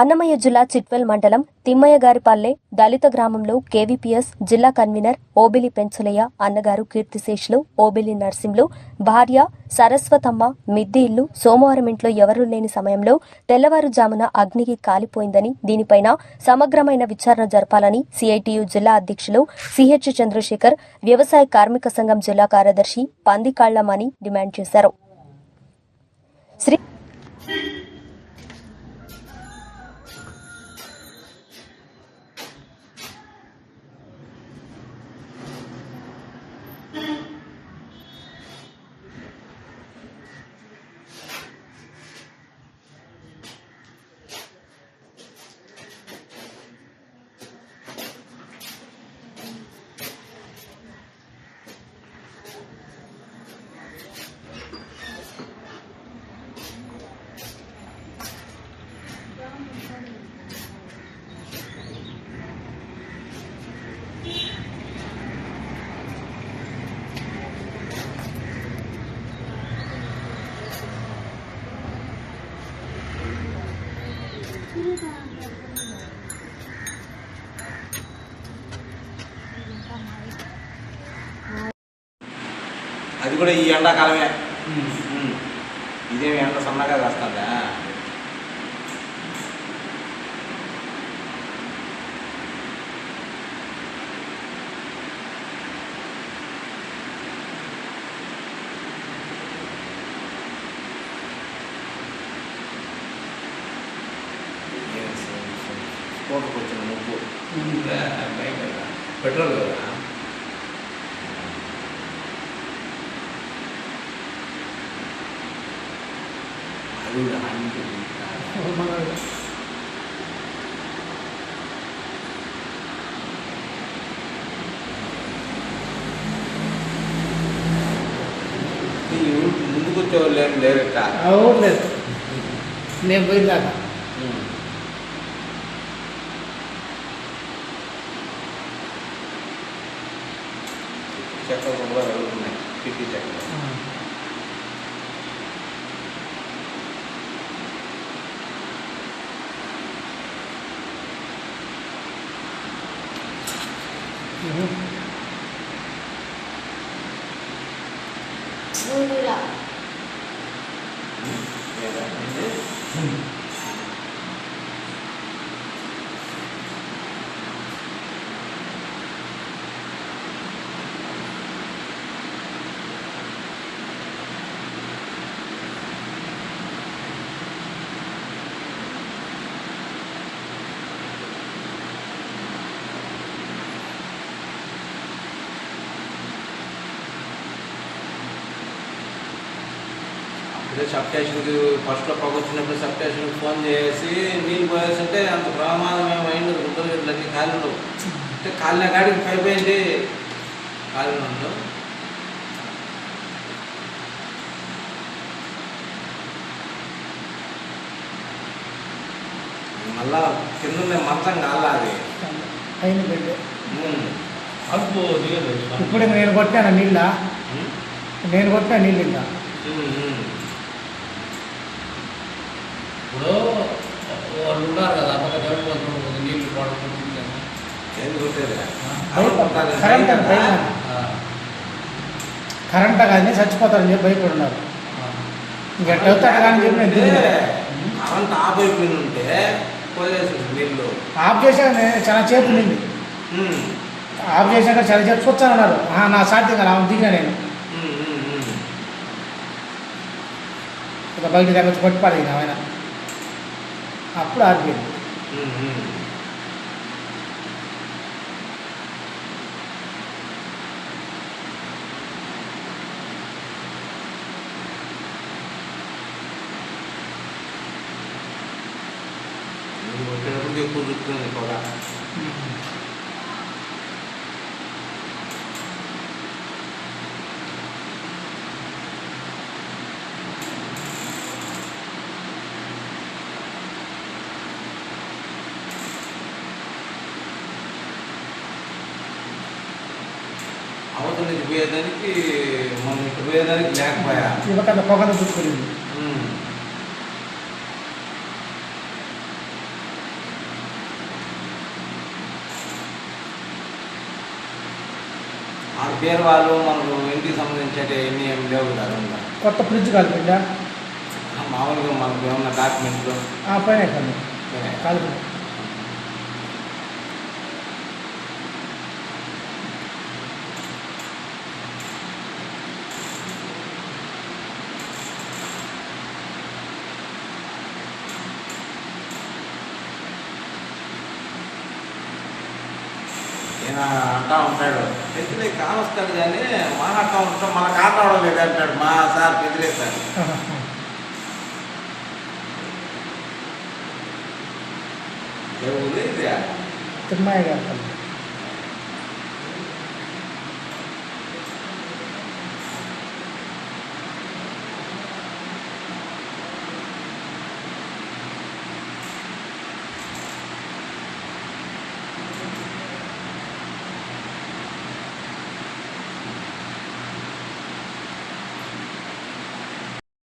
అన్నమయ్య జిల్లా చిట్వెల్ మండలం తిమ్మయ్యగారిపల్లె దళిత గ్రామంలో కేవీపీఎస్ జిల్లా కన్వీనర్ ఓబిలి పెంచలయ్య అన్నగారు కీర్తిశేషులు ఓబిలి నర్సింలు భార్య సరస్వతమ్మ మిద్ది ఇల్లు సోమవారం ఇంట్లో ఎవరూ లేని సమయంలో తెల్లవారుజామున అగ్నికి కాలిపోయిందని దీనిపైన సమగ్రమైన విచారణ జరపాలని సిఐటియు జిల్లా అధ్యక్షులు సిహెచ్ చంద్రశేఖర్ వ్యవసాయ కార్మిక సంఘం జిల్లా కార్యదర్శి పందికాళ్లమని డిమాండ్ చేశారు. అది కూడా ఈ ఎండాకాలమే. ఇదేమి ఎండ సన్నగా కాస్తుందా? స్కూటర్కి వచ్చిన ముప్పు పెట్రోల్ కదా. ముందుకు వచ్చేవాళ్ళు ఏం లేరు లేదు. నేను పోయిందాకా చెక్కలు కూడా వెళ్తున్నాయి. పిట్టి చెక్కలు సబ్ స్టేషన్కి ఫస్ట్లో పొగ వచ్చినప్పుడు సబ్ స్టేషన్కి ఫోన్ చేసి నీళ్ళు పోయేస్తుంటే అంత ప్రమాదం ఏమైంది. గుంటలు అన్ని కాళ్ళు అంటే కాలిన కాడికి పైపోయింది. కాలిన మళ్ళా కింద మంచం కాలా అది పైన పెట్టే ఇప్పుడు నేను కొట్టాను నీళ్ళ నీళ్ళు ఇంకా ఇప్పుడు వాళ్ళు ఉన్నారు కదా అప్పుడు నీళ్ళు పడుకుంటున్నాను. కరెంట్ కానీ చచ్చిపోతారని చెప్పి భయపడున్నారు. ఇంకెట్ట అవుతాడు కానీ చెప్పి కరెంట్ ఆఫ్ అయిపోయి ఉంటే నీళ్ళు ఆఫ్ చేశాక చాలా చేపు నిండి ఆఫ్ చేశాక చాలా చేపు చూస్తానన్నారు. నా సాధ్యం కదా ఆమె దిగా నేను ఇక బయట దగ్గర వచ్చి పట్టుపడి ఆయన అప్పుడు ఆగిపోయింది. కొట్టినప్పుడు ఎక్కువ చూస్తుంది పొగ. అవతల నుంచి పోయేదానికి మనం ఇటు పోయేదానికి లేకపోయా ఇవ్వకుండా పొగను చూసుకుని ఆ పేరు వాళ్ళు మనకు ఇంటికి సంబంధించేటి ఎన్ని ఏమి లేవు కదా రూమ్లో. కొత్త ఫ్రిడ్జ్ కలిపిందా మామూలుగా మనకు ఏమన్నా డాక్యుమెంట్లు పైన అయిపోయింది కలిపి. ఈయన అంటా ఉంటాడు పెద్దలే కానొస్తాడు కానీ మా అకౌంట్లో మన కారణం లేదు అంటాడు మా సార్ పెద్దలే సార్. ఎవరు ఇది తిమ్మయ్య గారు